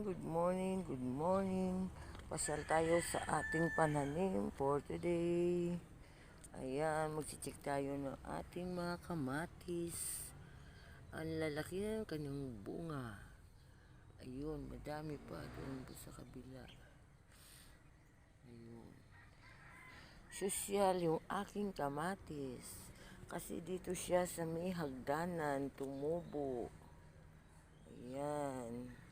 good morning, good morning. Pasal tayo sa ating pananim for today. Ayan, magsicheck tayo ng ating mga kamatis. Ang lalaki na kanyang bunga. Ayun, madami pa doon sa kabila. Ayun. Sosyal yung aking kamatis. Kasi dito siya sa may hagdanan, tumubo. Ayan.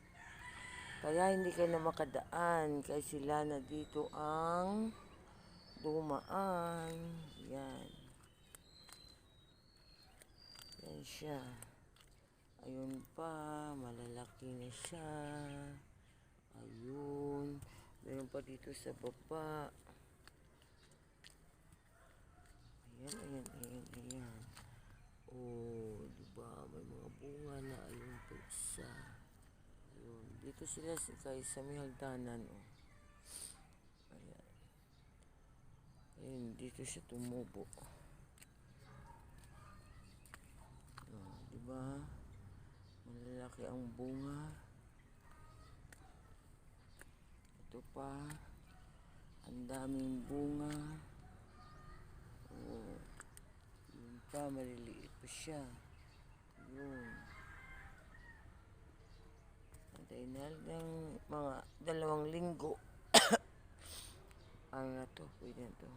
Kaya hindi ka na makadaan kasi sila na dito ang dumaan. Yan. Yan siya. Ayun pa, malalaki na siya. Ayun. Meron pa dito sa baba. Ayan. Oh, diba? May mga bunga na. Ayun po isa. Ayun. Dito sila sa may hagdanan. Oh. Ayan. Ayun, dito siya tumubo. Oh, diba? Malalaki ang bunga. Ito pa. Ang daming bunga. Oh. Yun pa, maliliit pa siya. Yun. Antayin na ng mga 2 linggo. Ano na to? Pwede na to.